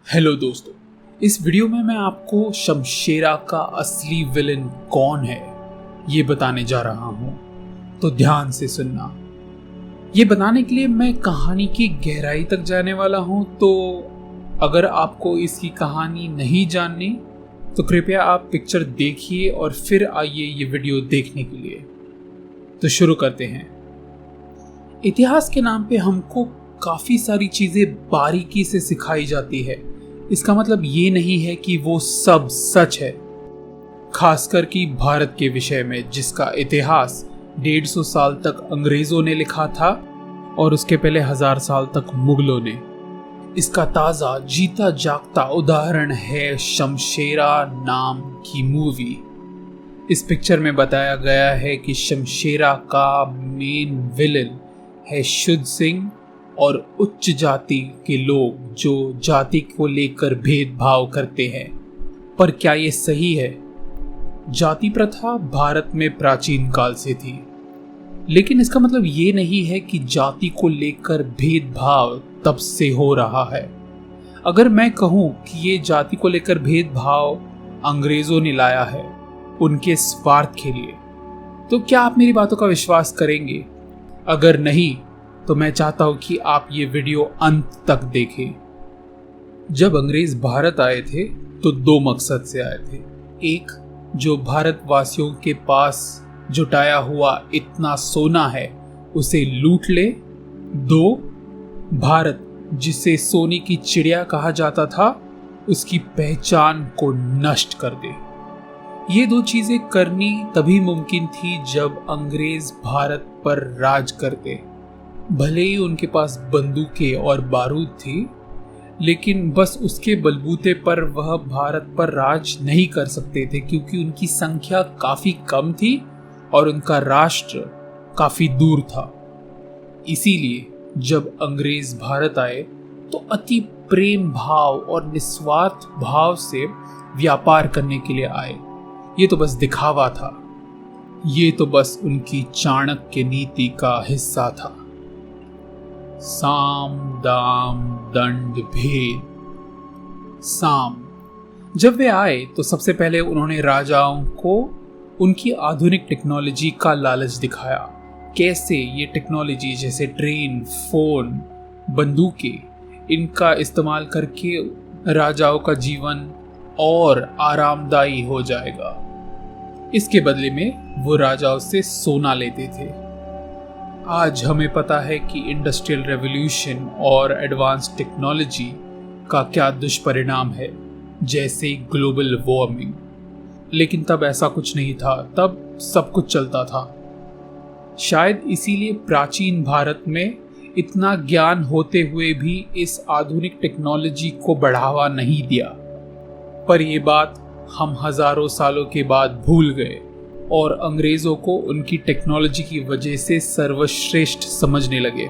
Hello दोस्तों, इस video में मैं आपको शमशेरा का असली विलन कौन है ये बताने जा रहा हूं, तो ध्यान से सुनना। ये बताने के लिए मैं कहानी की गहराई तक जाने वाला हूं, तो अगर आपको इसकी कहानी नहीं जाननी तो कृपया आप पिक्चर देखिए और फिर आइए ये वीडियो देखने के लिए। तो शुरू करते हैं। इतिहास के नाम पे हमको काफी सारी चीजें बारीकी से सिखाई जाती है। इसका मतलब ये नहीं है कि वो सब सच है, खासकर कि भारत के विषय में, जिसका इतिहास 150 साल तक अंग्रेजों ने लिखा था और उसके पहले 1000 साल तक मुगलों ने। इसका ताजा जीता जागता उदाहरण है शमशेरा नाम की मूवी। इस पिक्चर में बताया गया है कि शमशेरा का मेन विलन है शुद्ध सिंह और उच्च जाति के लोग जो जाति को लेकर भेदभाव करते हैं। पर क्या ये सही है? जाति प्रथा भारत में प्राचीन काल से थी, लेकिन इसका मतलब ये नहीं है कि जाति को लेकर भेदभाव तब से हो रहा है। अगर मैं कहूं कि ये जाति को लेकर भेदभाव अंग्रेजों ने लाया है उनके स्वार्थ के लिए, तो क्या आप मेरी बातों का विश्वास करेंगे? अगर नहीं तो मैं चाहता हूं कि आप ये वीडियो अंत तक देखें। जब अंग्रेज भारत आए थे तो दो मकसद से आए थे। एक, जो भारतवासियों के पास जुटाया हुआ इतना सोना है उसे लूट ले। दो, भारत जिसे सोने की चिड़िया कहा जाता था उसकी पहचान को नष्ट कर दे। ये दो चीजें करनी तभी मुमकिन थी जब अंग्रेज भारत पर राज करते। भले ही उनके पास बंदूकें और बारूद थी, लेकिन बस उसके बलबूते पर वह भारत पर राज नहीं कर सकते थे, क्योंकि उनकी संख्या काफी कम थी और उनका राष्ट्र काफी दूर था। इसीलिए जब अंग्रेज भारत आए तो अति प्रेम भाव और निस्वार्थ भाव से व्यापार करने के लिए आए। ये तो बस दिखावा था, ये तो बस उनकी चाणक्य नीति का हिस्सा था। साम दाम दंड भेद। साम, जब वे आए तो सबसे पहले उन्होंने राजाओं को उनकी आधुनिक टेक्नोलॉजी का लालच दिखाया। कैसे ये टेक्नोलॉजी जैसे ट्रेन, फोन, बंदूकें, इनका इस्तेमाल करके राजाओं का जीवन और आरामदायी हो जाएगा। इसके बदले में वो राजाओं से सोना लेते थे। आज हमें पता है कि इंडस्ट्रियल रेवोल्यूशन और एडवांस टेक्नोलॉजी का क्या दुष्परिणाम है, जैसे ग्लोबल वार्मिंग। लेकिन तब ऐसा कुछ नहीं था, तब सब कुछ चलता था। शायद इसीलिए प्राचीन भारत में इतना ज्ञान होते हुए भी इस आधुनिक टेक्नोलॉजी को बढ़ावा नहीं दिया। पर यह बात हम हजारों सालों के बाद भूल गए और अंग्रेजों को उनकी टेक्नोलॉजी की वजह से सर्वश्रेष्ठ समझने लगे।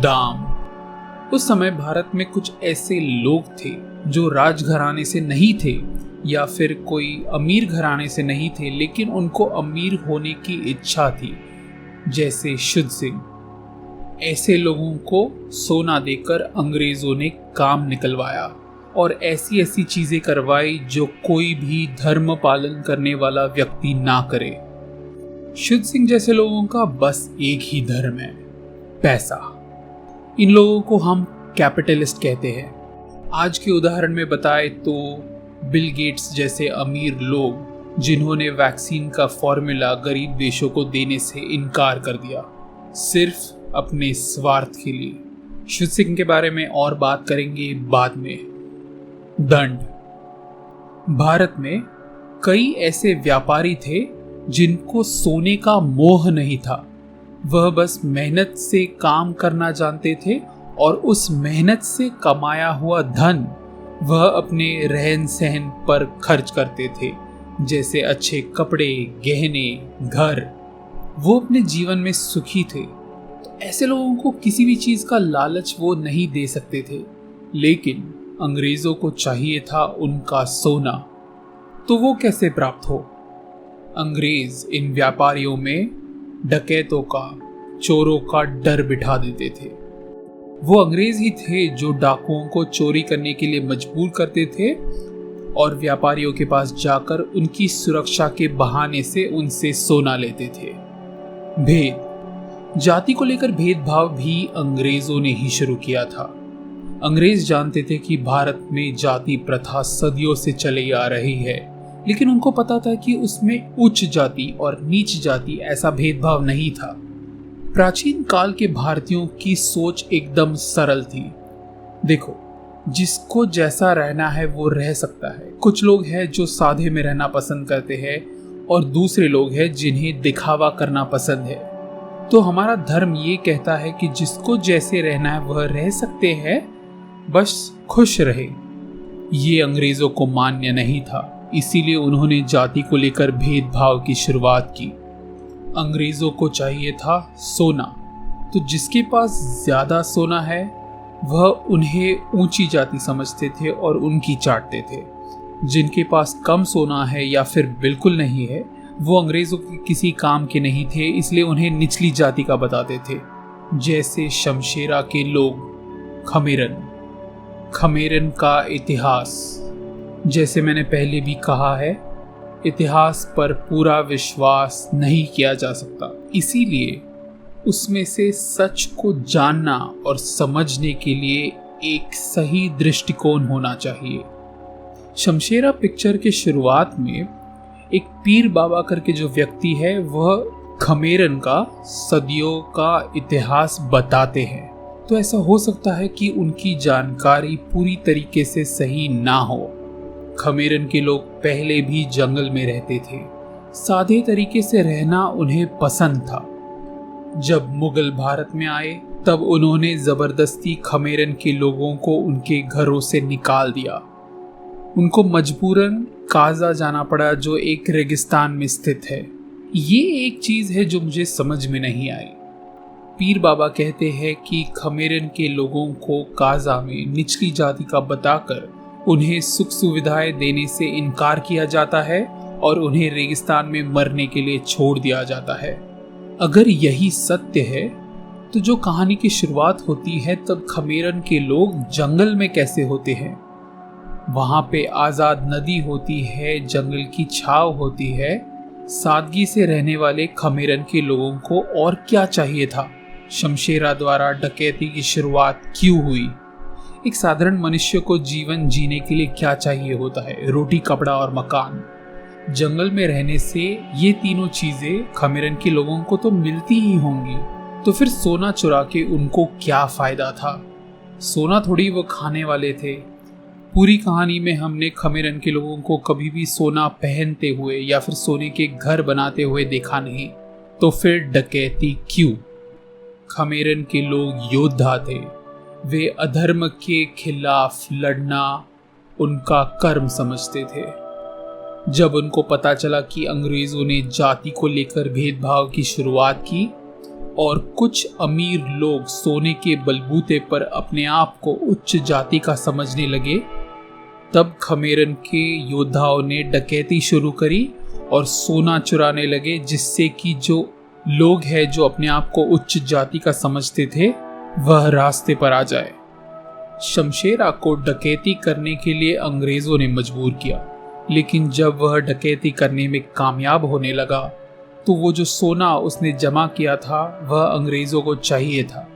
दाम। उस समय भारत में कुछ ऐसे लोग थे जो राजघराने से नहीं थे या फिर कोई अमीर घराने से नहीं थे, लेकिन उनको अमीर होने की इच्छा थी, जैसे शुद्ध सिंह। ऐसे लोगों को सोना देकर अंग्रेजों ने काम निकलवाया और ऐसी ऐसी चीजें करवाई जो कोई भी धर्म पालन करने वाला व्यक्ति ना करे। शुद्ध सिंह जैसे लोगों का बस एक ही धर्म है, पैसा। इन लोगों को हम कैपिटलिस्ट कहते हैं। आज के उदाहरण में बताए तो बिल गेट्स जैसे अमीर लोग जिन्होंने वैक्सीन का फॉर्मूला गरीब देशों को देने से इनकार कर दिया, सिर्फ अपने स्वार्थ के लिए। शुद्ध सिंह के बारे में और बात करेंगे बाद में। दंड। भारत में कई ऐसे व्यापारी थे जिनको सोने का मोह नहीं था। वह बस मेहनत से काम करना जानते थे और उस मेहनत से कमाया हुआ धन वह अपने रहन सहन पर खर्च करते थे, जैसे अच्छे कपड़े, गहने, घर। वो अपने जीवन में सुखी थे। तो ऐसे लोगों को किसी भी चीज का लालच वो नहीं दे सकते थे, लेकिन अंग्रेजों को चाहिए था उनका सोना। तो वो कैसे प्राप्त हो? अंग्रेज इन व्यापारियों में डकैतों का, चोरों का डर बिठा देते थे। वो अंग्रेज ही थे जो डाकुओं को चोरी करने के लिए मजबूर करते थे और व्यापारियों के पास जाकर उनकी सुरक्षा के बहाने से उनसे सोना लेते थे। भेद, जाति को लेकर भेदभाव भी अंग्रेजों ने ही शुरू किया था। अंग्रेज जानते थे कि भारत में जाति प्रथा सदियों से चली आ रही है, लेकिन उनको पता था कि उसमें उच्च जाति और नीच जाति ऐसा भेदभाव नहीं था। प्राचीन काल के भारतीयों की सोच एकदम सरल थी। देखो, जिसको जैसा रहना है वो रह सकता है। कुछ लोग हैं जो सादे में रहना पसंद करते हैं और दूसरे लोग हैं जिन्हें दिखावा करना पसंद है। तो हमारा धर्म ये कहता है कि जिसको जैसे रहना है वह रह सकते हैं, बस खुश रहे। ये अंग्रेजों को मान्य नहीं था, इसीलिए उन्होंने जाति को लेकर भेदभाव की शुरुआत की। अंग्रेजों को चाहिए था सोना, तो जिसके पास ज्यादा सोना है वह उन्हें ऊंची जाति समझते थे और उनकी चाटते थे। जिनके पास कम सोना है या फिर बिल्कुल नहीं है, वो अंग्रेजों के किसी काम के नहीं थे, इसलिए उन्हें निचली जाति का बताते थे। जैसे शमशेरा के लोग खमेरन का इतिहास, जैसे मैंने पहले भी कहा है, इतिहास पर पूरा विश्वास नहीं किया जा सकता, इसीलिए उसमें से सच को जानना और समझने के लिए एक सही दृष्टिकोण होना चाहिए। शमशेरा पिक्चर के शुरुआत में एक पीर बाबा करके जो व्यक्ति है वह खमेरन का सदियों का इतिहास बताते हैं। तो ऐसा हो सकता है कि उनकी जानकारी पूरी तरीके से सही ना हो। खमेरन के लोग पहले भी जंगल में रहते थे, सादे तरीके से रहना उन्हें पसंद था। जब मुगल भारत में आए तब उन्होंने जबरदस्ती खमेरन के लोगों को उनके घरों से निकाल दिया। उनको मजबूरन काजा जाना पड़ा, जो एक रेगिस्तान में स्थित है। ये एक चीज है जो मुझे समझ में नहीं आई। पीर बाबा कहते हैं कि खमेरन के लोगों को काजा में निचली जाति का बताकर उन्हें सुख सुविधाएं देने से इनकार किया जाता है और उन्हें रेगिस्तान में मरने के लिए छोड़ दिया जाता है। अगर यही सत्य है तो जो कहानी की शुरुआत होती है तब खमेरन के लोग जंगल में कैसे होते हैं? वहां पे आजाद नदी होती है, जंगल की छाव होती है। सादगी से रहने वाले खमेरन के लोगों को और क्या चाहिए था? शमशेरा द्वारा डकैती की शुरुआत क्यों हुई? एक साधारण मनुष्य को जीवन जीने के लिए क्या चाहिए होता है? रोटी, कपड़ा और मकान। जंगल में रहने से ये तीनों चीजें खमेरन के लोगों को तो मिलती ही होंगी, तो फिर सोना चुरा के उनको क्या फायदा था? सोना थोड़ी वो खाने वाले थे। पूरी कहानी में हमने खमेरन के लोगों को कभी भी सोना पहनते हुए या फिर सोने के घर बनाते हुए देखा नहीं, तो फिर डकैती क्यों? खमेरन के लोग योद्धा थे, वे अधर्म के खिलाफ लड़ना उनका कर्म समझते थे। जब उनको पता चला कि अंग्रेजों ने जाति को लेकर भेदभाव की शुरुआत की और कुछ अमीर लोग सोने के बलबूते पर अपने आप को उच्च जाति का समझने लगे, तब खमेरन के योद्धाओं ने डकैती शुरू करी और सोना चुराने लगे, जिससे कि जो लोग हैं जो अपने आप को उच्च जाति का समझते थे वह रास्ते पर आ जाए। शमशेरा को डकैती करने के लिए अंग्रेजों ने मजबूर किया, लेकिन जब वह डकैती करने में कामयाब होने लगा तो वो जो सोना उसने जमा किया था वह अंग्रेजों को चाहिए था।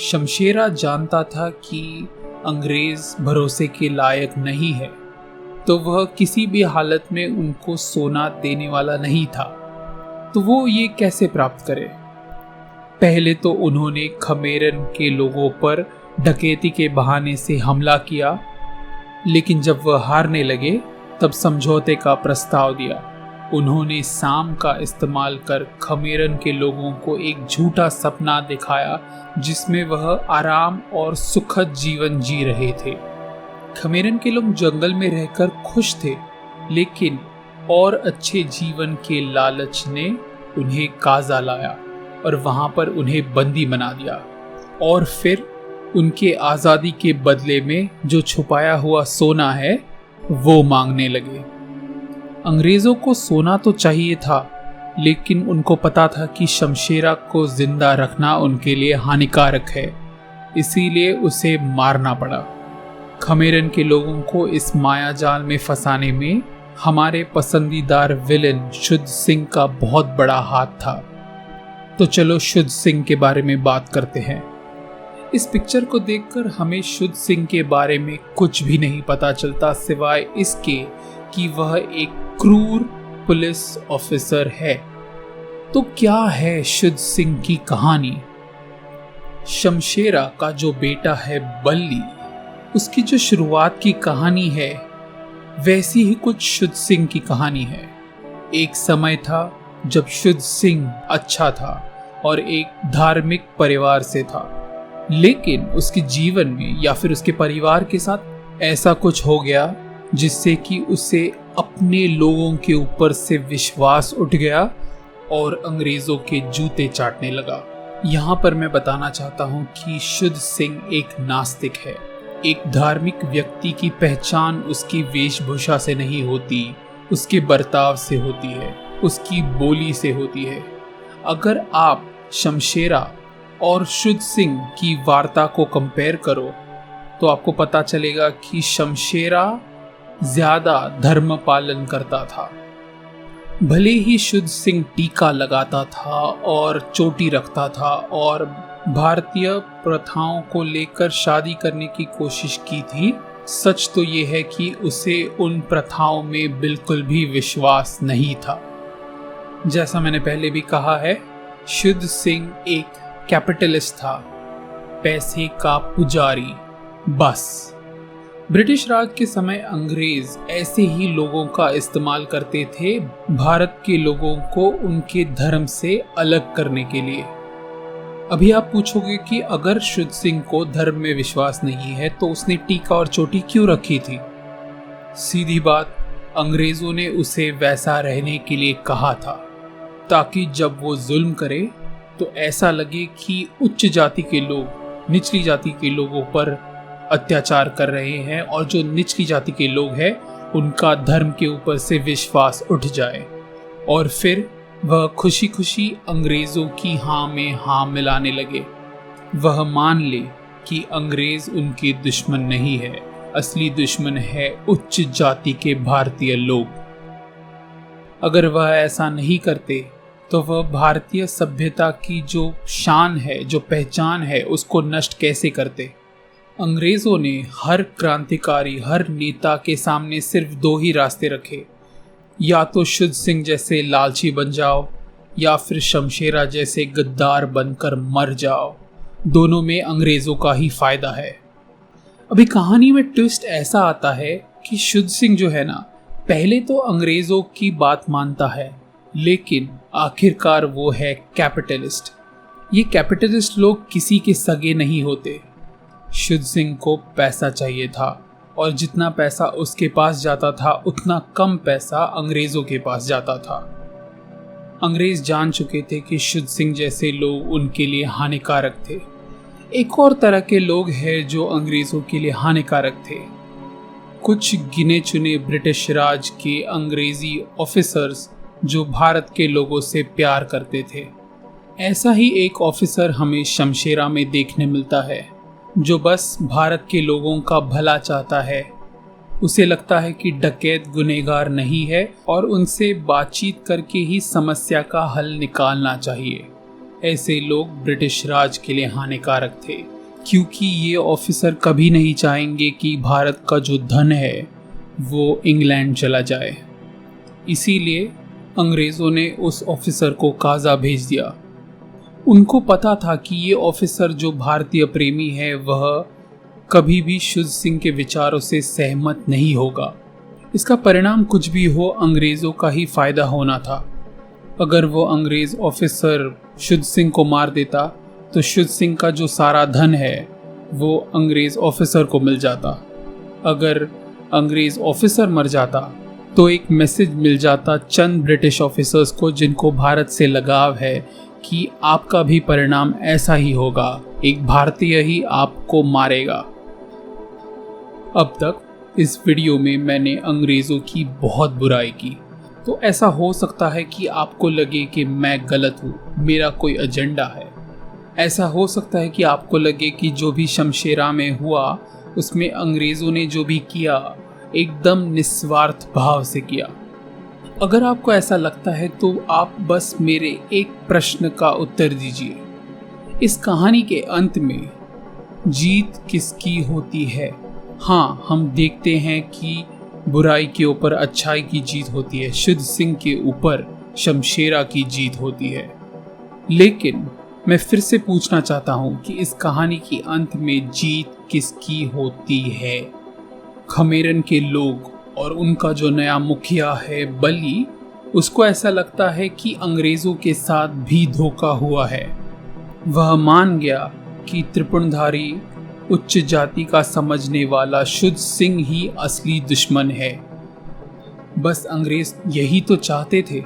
शमशेरा जानता था कि अंग्रेज भरोसे के लायक नहीं है, तो वह किसी भी हालत में उनको सोना देने वाला नहीं था। तो वो ये कैसे प्राप्त करे? पहले तो उन्होंने खमेरन के लोगों पर डकैती के बहाने से हमला किया, लेकिन जब वह हारने लगे तब समझौते का प्रस्ताव दिया। उन्होंने साम का इस्तेमाल कर खमेरन के लोगों को एक झूठा सपना दिखाया जिसमें वह आराम और सुखद जीवन जी रहे थे। खमेरन के लोग जंगल में रहकर खुश थे, लेकिन और अच्छे जीवन के लालच ने उन्हें काजा लाया और वहां पर उन्हें बंदी बना दिया और फिर उनके आज़ादी के बदले में जो छुपाया हुआ सोना है वो मांगने लगे। अंग्रेजों को सोना तो चाहिए था, लेकिन उनको पता था कि शमशेरा को जिंदा रखना उनके लिए हानिकारक है, इसीलिए उसे मारना पड़ा। खमेरन के लोगों को इस मायाजाल में फंसाने में हमारे पसंदीदार विलेन शुद्ध सिंह का बहुत बड़ा हाथ था। तो चलो शुद्ध सिंह के बारे में बात करते हैं। इस पिक्चर को देखकर हमें शुद्ध सिंह के बारे में कुछ भी नहीं पता चलता सिवाय इसके कि वह एक क्रूर पुलिस ऑफिसर है। तो क्या है शुद्ध सिंह की कहानी? शमशेरा का जो बेटा है बल्ली, उसकी जो शुरुआत की कहानी है वैसी ही कुछ शुद्ध सिंह की कहानी है। एक समय था जब शुद्ध सिंह अच्छा था और एक धार्मिक परिवार से था, लेकिन उसके जीवन में या फिर उसके परिवार के साथ ऐसा कुछ हो गया जिससे कि उसे अपने लोगों के ऊपर से विश्वास उठ गया और अंग्रेजों के जूते चाटने लगा। यहाँ पर मैं बताना चाहता हूँ कि शुद्ध सिंह एक नास्तिक है। एक धार्मिक व्यक्ति की पहचान उसकी वेशभूषा से नहीं होती, उसके बर्ताव से होती है, उसकी बोली से होती है। अगर आप शमशेरा और शुद्ध सिंह की वार्ता को कंपेयर करो तो आपको पता चलेगा कि शमशेरा ज्यादा धर्म पालन करता था। भले ही शुद्ध सिंह टीका लगाता था और चोटी रखता था और भारतीय प्रथाओं को लेकर शादी करने की कोशिश की थी, सच तो ये है कि उसे उन प्रथाओं में बिल्कुल भी विश्वास नहीं था। जैसा मैंने पहले भी कहा है, शुद्ध सिंह एक कैपिटलिस्ट था, पैसे का पुजारी बस। ब्रिटिश राज के समय अंग्रेज ऐसे ही लोगों का इस्तेमाल करते थे भारत के लोगों को उनके धर्म से अलग करने के लिए। अभी आप पूछोगे कि अगर शुद्ध सिंह को धर्म में विश्वास नहीं है तो उसने टीका और चोटी क्यों रखी थी? सीधी बात, अंग्रेजों ने उसे वैसा रहने के लिए कहा था ताकि जब वो जुल्म करे तो ऐसा लगे कि उच्च जाति के लोग निचली जाति के लोगों पर अत्याचार कर रहे हैं और जो निचली जाति के लोग हैं उनका धर्म के ऊपर से विश्वास उठ जाए और फिर वह खुशी खुशी अंग्रेजों की हाँ में हाँ मिलाने लगे। वह मान ले कि अंग्रेज उनके दुश्मन नहीं है, असली दुश्मन है उच्च जाति के भारतीय लोग। अगर वह ऐसा नहीं करते तो वह भारतीय सभ्यता की जो शान है, जो पहचान है, उसको नष्ट कैसे करते? अंग्रेजों ने हर क्रांतिकारी, हर नेता के सामने सिर्फ दो ही रास्ते रखे, या तो शुद्ध सिंह जैसे लालची बन जाओ या फिर शमशेरा जैसे गद्दार बनकर मर जाओ। दोनों में अंग्रेजों का ही फायदा है। अभी कहानी में ट्विस्ट ऐसा आता है कि शुद्ध सिंह जो है ना, पहले तो अंग्रेजों की बात मानता है, लेकिन आखिरकार वो है कैपिटलिस्ट। ये कैपिटलिस्ट लोग किसी के सगे नहीं होते। शुद्ध सिंह को पैसा चाहिए था और जितना पैसा उसके पास जाता था उतना कम पैसा अंग्रेजों के पास जाता था। अंग्रेज जान चुके थे कि शुद्ध सिंह जैसे लोग उनके लिए हानिकारक थे। एक और तरह के लोग हैं जो अंग्रेजों के लिए हानिकारक थे, कुछ गिने चुने ब्रिटिश राज के अंग्रेजी ऑफिसर्स जो भारत के लोगों से प्यार करते थे। ऐसा ही एक ऑफिसर हमें शमशेरा में देखने मिलता है जो बस भारत के लोगों का भला चाहता है। उसे लगता है कि डकैत गुनहगार नहीं है और उनसे बातचीत करके ही समस्या का हल निकालना चाहिए। ऐसे लोग ब्रिटिश राज के लिए हानिकारक थे क्योंकि ये ऑफिसर कभी नहीं चाहेंगे कि भारत का जो धन है वो इंग्लैंड चला जाए। इसीलिए अंग्रेज़ों ने उस ऑफिसर को काजा भेज दिया। उनको पता था कि ये ऑफिसर जो भारतीय प्रेमी है वह कभी भी शुद्ध सिंह के विचारों से सहमत नहीं होगा। इसका परिणाम कुछ भी हो, अंग्रेज़ों का ही फायदा होना था। अगर वो अंग्रेज़ ऑफिसर शुद्ध सिंह को मार देता तो शुद्ध सिंह का जो सारा धन है वो अंग्रेज़ ऑफिसर को मिल जाता। अगर अंग्रेज़ ऑफिसर मर जाता तो एक मैसेज मिल जाता चंद ब्रिटिश ऑफिसर्स को जिनको भारत से लगाव है कि आपका भी परिणाम ऐसा ही होगा, एक भारतीय ही आपको मारेगा। अब तक इस वीडियो में मैंने अंग्रेज़ों की बहुत बुराई की, तो ऐसा हो सकता है कि आपको लगे कि मैं गलत हूँ, मेरा कोई एजेंडा है। ऐसा हो सकता है कि आपको लगे कि जो भी शमशेरा में हुआ उसमें अंग्रेज़ों ने जो भी किया एकदम निस्वार्थ भाव से किया। अगर आपको ऐसा लगता है तो आप बस मेरे एक प्रश्न का उत्तर दीजिए। इस कहानी के अंत में जीत किसकी होती है? हाँ, हम देखते हैं कि बुराई के ऊपर अच्छाई की जीत होती है, शुद्ध सिंह के ऊपर शमशेरा की जीत होती है। लेकिन मैं फिर से पूछना चाहता हूँ कि इस कहानी के अंत में जीत किसकी होती है? खमेरन के लोग और उनका जो नया मुखिया है बली, उसको ऐसा लगता है कि अंग्रेज़ों के साथ भी धोखा हुआ है। वह मान गया कि त्रिपुणधारी उच्च जाति का समझने वाला शुद्ध सिंह ही असली दुश्मन है। बस अंग्रेज यही तो चाहते थे।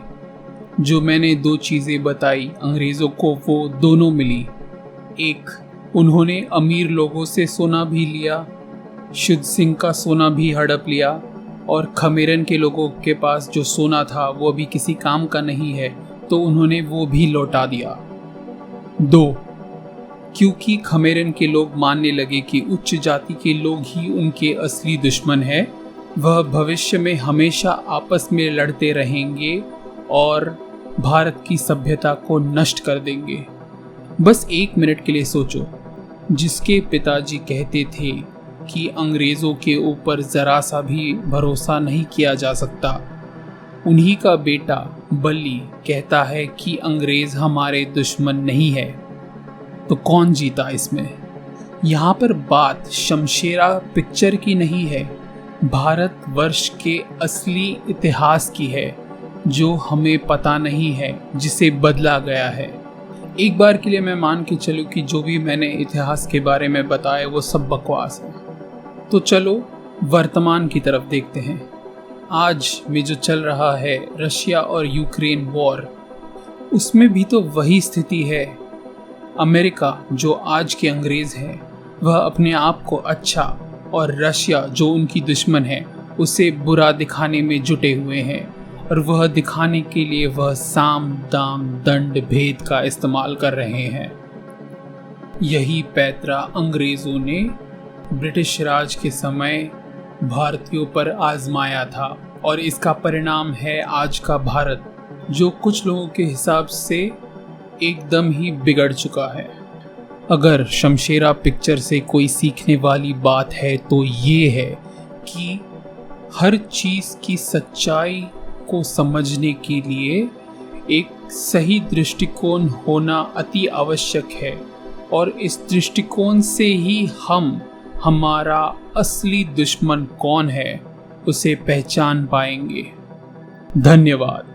जो मैंने 2 चीज़ें बताई, अंग्रेज़ों को वो दोनों मिली। एक, उन्होंने अमीर लोगों से सोना भी लिया, शुद्ध सिंह का सोना भी हड़प लिया, और खमेरन के लोगों के पास जो सोना था वो भी किसी काम का नहीं है, तो उन्होंने वो भी लौटा दिया। 2, क्योंकि खमेरन के लोग मानने लगे कि उच्च जाति के लोग ही उनके असली दुश्मन है, वह भविष्य में हमेशा आपस में लड़ते रहेंगे और भारत की सभ्यता को नष्ट कर देंगे। बस 1 मिनट के लिए सोचो, जिसके पिताजी कहते थे कि अंग्रेज़ों के ऊपर ज़रा सा भी भरोसा नहीं किया जा सकता, उन्हीं का बेटा बली कहता है कि अंग्रेज़ हमारे दुश्मन नहीं है। तो कौन जीता इसमें? यहाँ पर बात शमशेरा पिक्चर की नहीं है, भारतवर्ष के असली इतिहास की है, जो हमें पता नहीं है, जिसे बदला गया है। एक बार के लिए मैं मान के चलूँ कि जो भी मैंने इतिहास के बारे में बताया वो सब बकवास है। तो चलो वर्तमान की तरफ देखते हैं। आज में जो चल रहा है रशिया और यूक्रेन वॉर, उसमें भी तो वही स्थिति है। अमेरिका जो आज के अंग्रेज़ हैं, वह अपने आप को अच्छा, और रशिया जो उनकी दुश्मन है उसे बुरा दिखाने में जुटे हुए हैं, और वह दिखाने के लिए वह साम दाम दंड भेद का इस्तेमाल कर रहे हैं। यही पैतरा अंग्रेज़ों ने ब्रिटिश राज के समय भारतीयों पर आजमाया था, और इसका परिणाम है आज का भारत, जो कुछ लोगों के हिसाब से एकदम ही बिगड़ चुका है। अगर शमशेरा पिक्चर से कोई सीखने वाली बात है तो ये है कि हर चीज़ की सच्चाई को समझने के लिए एक सही दृष्टिकोण होना अति आवश्यक है, और इस दृष्टिकोण से ही हम हमारा असली दुश्मन कौन है उसे पहचान पाएंगे। धन्यवाद।